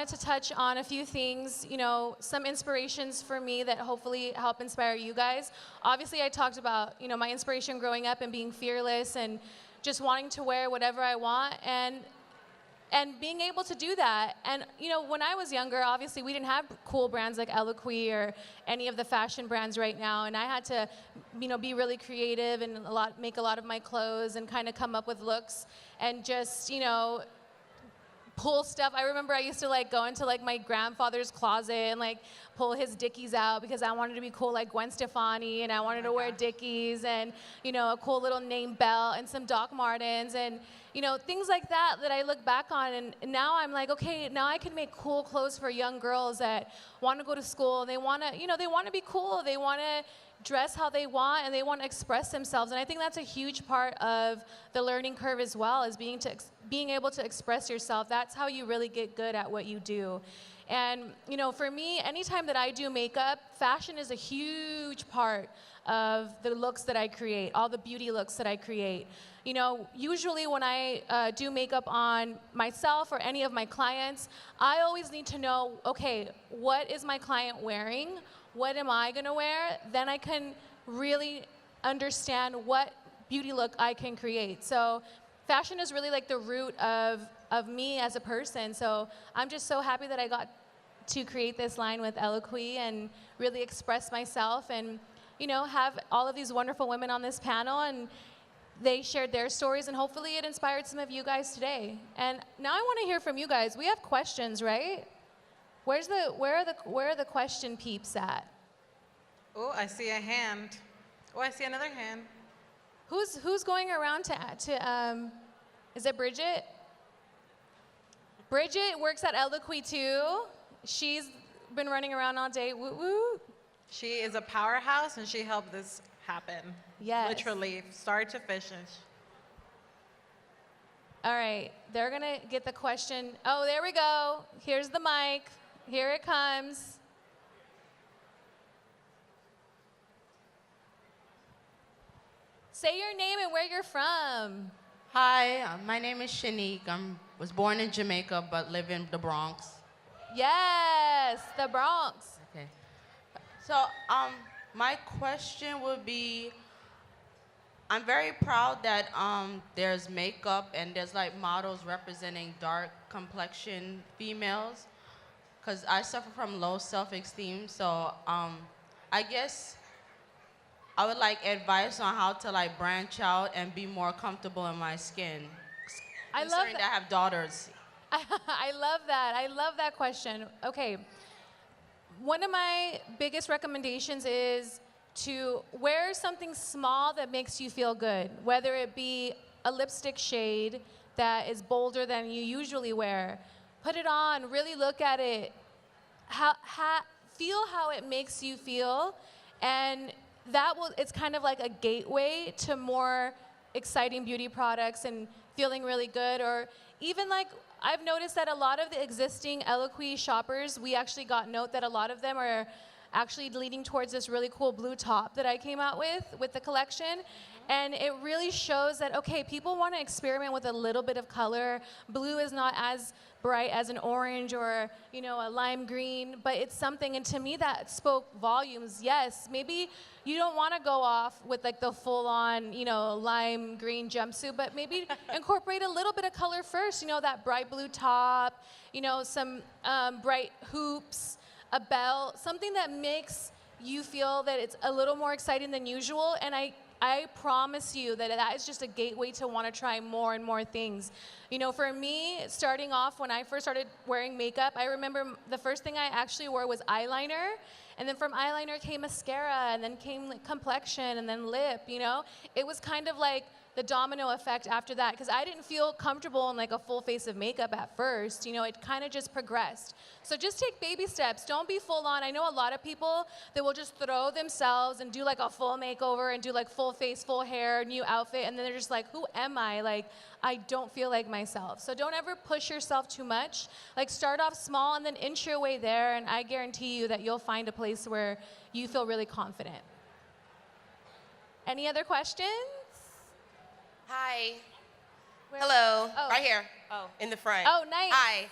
wanted to touch on a few things, you know, some inspirations for me that hopefully help inspire you guys. Obviously, I talked about, you know, my inspiration growing up and being fearless and just wanting to wear whatever I want and being able to do that. And, you know, when I was younger, obviously, we didn't have cool brands like ELOQUII or any of the fashion brands right now. And I had to, you know, be really creative and make a lot of my clothes and kind of come up with looks and just, you know, pull stuff. I remember I used to like go into like my grandfather's closet and like pull his Dickies out because I wanted to be cool like Gwen Stefani, and I wanted to wear Dickies and, you know, a cool little name belt and some Doc Martens and, you know, things like that that I look back on, and now I'm like, okay, now I can make cool clothes for young girls that want to go to school. They want to, you know, they want to be cool. They want to dress how they want, and they want to express themselves. And I think that's a huge part of the learning curve as well, is being able to express yourself. That's how you really get good at what you do. And, you know, for me, anytime that I do makeup, fashion is a huge part of the looks that I create, all the beauty looks that I create. You know, usually when I do makeup on myself or any of my clients, I always need to know, okay, what is my client wearing? What am I gonna wear? Then I can really understand what beauty look I can create. So fashion is really like the root of me as a person. So I'm just so happy that I got to create this line with ELOQUII and really express myself and, you know, have all of these wonderful women on this panel, and they shared their stories, and hopefully it inspired some of you guys today. And now I wanna hear from you guys. We have questions, right? Where are the question peeps at? Oh, I see a hand. Oh, I see another hand. Who's going around to is it Bridget? Bridget works at ELOQUII too. She's been running around all day. Woo woo. She is a powerhouse, and she helped this happen. Yes. Literally, start to finish. All right, they're gonna get the question. Oh, there we go. Here's the mic. Here it comes. Say your name and where you're from. Hi, my name is Shanique. I was born in Jamaica but live in the Bronx. Yes, the Bronx. Okay. So, my question would be, I'm very proud that there's makeup and there's like models representing dark complexion females, because I suffer from low self-esteem. So I guess I would like advice on how to like branch out and be more comfortable in my skin. I love Considering that I have daughters. I love that. I love that question. Okay. One of my biggest recommendations is to wear something small that makes you feel good, whether it be a lipstick shade that is bolder than you usually wear. Put it on, really look at it, feel how it makes you feel, and it's kind of like a gateway to more exciting beauty products and feeling really good. Or even like, I've noticed that a lot of the existing ELOQUII shoppers, we actually got note that a lot of them are actually leading towards this really cool blue top that I came out with the collection. And it really shows that, okay, people want to experiment with a little bit of color. Blue is not as bright as an orange or, you know, a lime green, but it's something, and to me that spoke volumes. Yes, maybe you don't want to go off with like the full-on, you know, lime green jumpsuit, but maybe incorporate a little bit of color first, you know, that bright blue top, you know, some bright hoops, a belt, something that makes you feel that it's a little more exciting than usual. And I promise you that that is just a gateway to want to try more and more things. You know, for me, starting off when I first started wearing makeup, I remember the first thing I actually wore was eyeliner. And then from eyeliner came mascara, and then came like complexion, and then lip, you know? It was kind of like the domino effect after that, because I didn't feel comfortable in like a full face of makeup at first. You know, it kind of just progressed. So just take baby steps. Don't be full on. I know a lot of people that will just throw themselves and do like a full makeover and do like full face, full hair, new outfit, and then they're just like, who am I? Like, I don't feel like myself. So don't ever push yourself too much. Like, start off small and then inch your way there, and I guarantee you that you'll find a place where you feel really confident. Any other questions? Hi. Where? Hello. Oh. Right here. Oh. In the front. Oh, nice. Hi.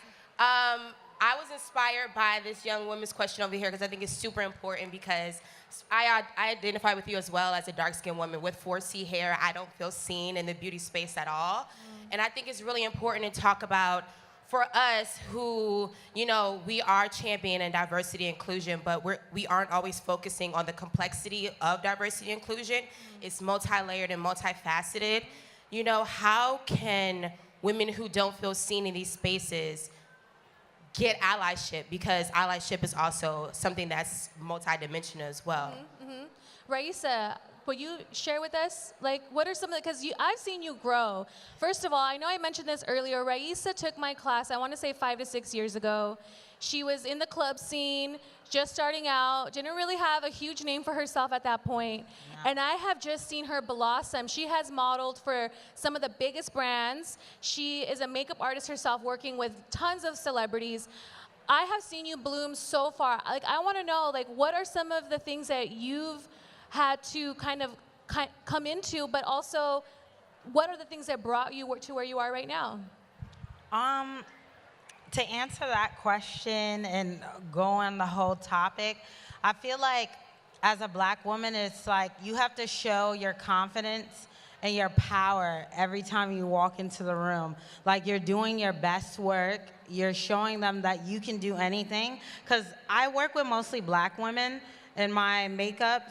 I was inspired by this young woman's question over here because I think it's super important because I identify with you as well as a dark-skinned woman with 4C hair. I don't feel seen in the beauty space at all. And I think it's really important to talk about for us who, you know, we are championing diversity and inclusion, but we aren't always focusing on the complexity of diversity and inclusion. It's multi-layered and multifaceted. You know, how can women who don't feel seen in these spaces get allyship? Because allyship is also something that's multidimensional as well. Raisa, will you share with us, like, what are some of the, because I've seen you grow. First of all, I know I mentioned this earlier, Raisa took my class, I want to say 5 to 6 years ago. She was in the club scene, just starting out, didn't really have a huge name for herself at that point. Yeah. And I have just seen her blossom. She has modeled for some of the biggest brands. She is a makeup artist herself, working with tons of celebrities. I have seen you bloom so far. Like, I want to know, like, what are some of the things that you've had to kind of come into, but also what are the things that brought you to where you are right now? To answer that question and go on the whole topic, I feel like as a Black woman, it's like you have to show your confidence and your power every time you walk into the room. Like, you're doing your best work, you're showing them that you can do anything. Because I work with mostly Black women in my makeup,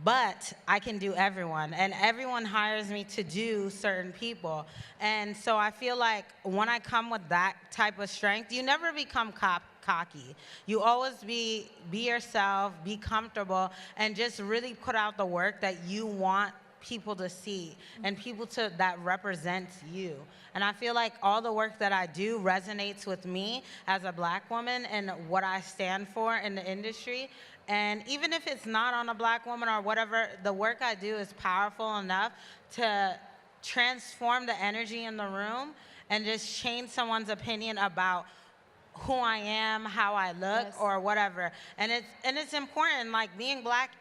but I can do everyone, and everyone hires me to do certain people. And so I feel like when I come with that type of strength, you never become cocky. You always be yourself, be comfortable, and just really put out the work that you want people to see and people that represents you. And I feel like all the work that I do resonates with me as a Black woman and what I stand for in the industry. And even if it's not on a Black woman or whatever, the work I do is powerful enough to transform the energy in the room and just change someone's opinion about who I am, how I look, yes, or whatever. And it's important. Like, being Black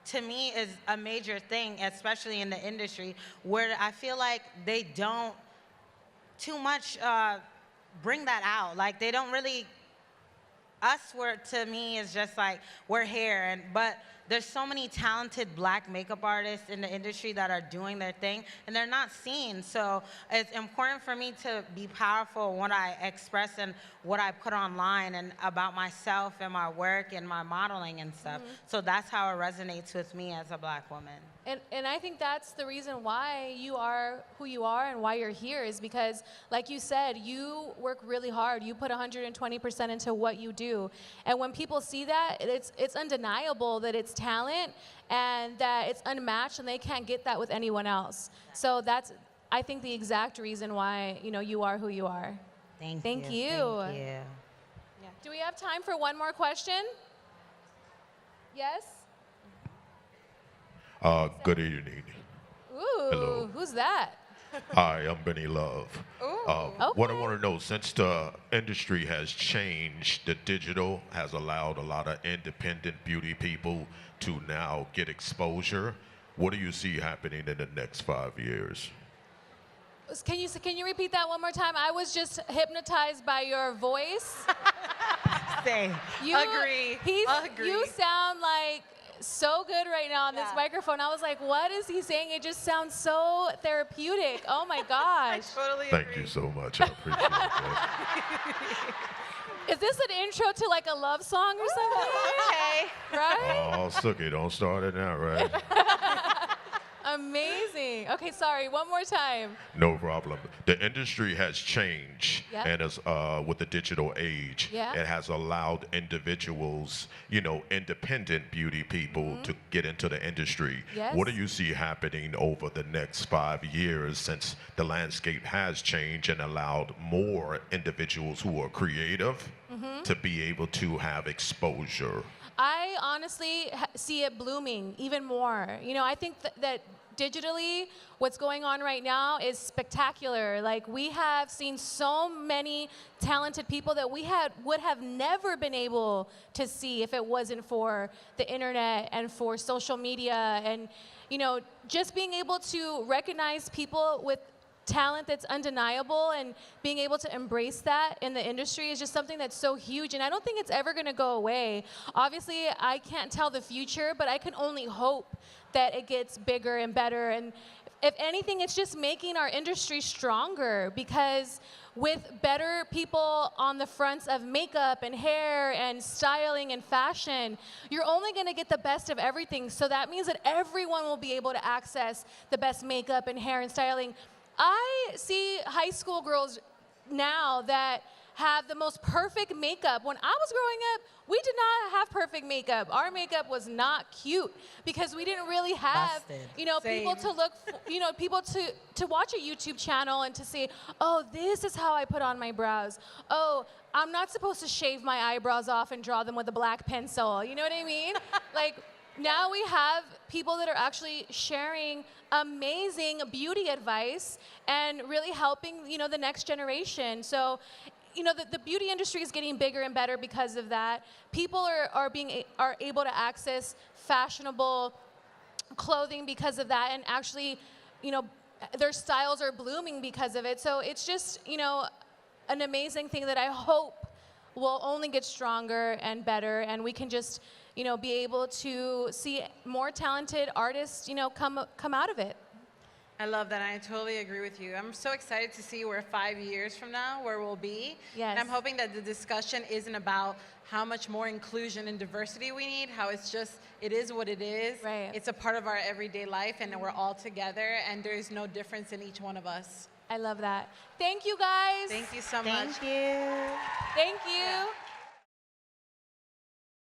to me is a major thing, especially in the industry, where I feel like they don't too much bring that out. Like, they don't really. To me, is just like, we're here, but there's so many talented Black makeup artists in the industry that are doing their thing, and they're not seen. So it's important for me to be powerful in what I express and what I put online and about myself and my work and my modeling and stuff. So that's how it resonates with me as a Black woman. And I think that's the reason why you are who you are and why you're here, is because, like you said, you work really hard. You put 120% into what you do. And when people see that, it's undeniable that it's talent and that it's unmatched, and they can't get that with anyone else. So that's, I think, the exact reason why, you know, you are who you are. Thank you. Thank you. Yeah. Do we have time for one more question? Yes? Good evening. Ooh, hello. Who's that? Hi, I'm Benny Love. Okay. What I want to know, since the industry has changed, the digital has allowed a lot of independent beauty people to now get exposure. What do you see happening in the next 5 years? Can you repeat that one more time? I was just hypnotized by your voice. Same. Agree. You sound like so good right now on this microphone. I was like, what is he saying? It just sounds so therapeutic. Oh my gosh. I totally Thank agree. you so much. I appreciate that. Is this an intro to like a love song or something? Okay. Right? Oh, Sookie, don't start it now, right? Amazing. Okay, sorry, one more time. No problem. The industry has changed, Yeah. and as with the digital age, Yeah. it has allowed individuals, you know, independent beauty people to get into the industry. Yes. What do you see happening over the next 5 years, since the landscape has changed and allowed more individuals who are creative to be able to have exposure? I honestly see it blooming even more. You know, I think that digitally, what's going on right now is spectacular. Like, we have seen so many talented people that we would have never been able to see if it wasn't for the internet and for social media, and, you know, just being able to recognize people with talent that's undeniable, and being able to embrace that in the industry is just something that's so huge, and I don't think it's ever going to go away. Obviously, I can't tell the future, but I can only hope that it gets bigger and better, and if anything, it's just making our industry stronger, because with better people on the fronts of makeup and hair and styling and fashion, you're only going to get the best of everything. So that means that everyone will be able to access the best makeup and hair and styling. I see high school girls now that have the most perfect makeup. When I was growing up, we did not have perfect makeup. Our makeup was not cute because we didn't really have, you know, people to look, you know, people to watch a YouTube channel and to say, oh, this is how I put on my brows. Oh, I'm not supposed to shave my eyebrows off and draw them with a black pencil. You know what I mean? Like, now we have people that are actually sharing amazing beauty advice and really helping, you know, the next generation. So, you know, the beauty industry is getting bigger and better because of that. People are able to access fashionable clothing because of that, and actually, you know, their styles are blooming because of it. So it's just, you know, an amazing thing that I hope will only get stronger and better, and we can just, you know, be able to see more talented artists, you know, come out of it. I love that. I totally agree with you. I'm so excited to see where 5 years from now, where we'll be. Yes. And I'm hoping that the discussion isn't about how much more inclusion and diversity we need, how it's just, it is what it is. Right. It's a part of our everyday life, and we're all together, and there is no difference in each one of us. I love that. Thank you, guys. Thank you so much. Thank you. Thank you.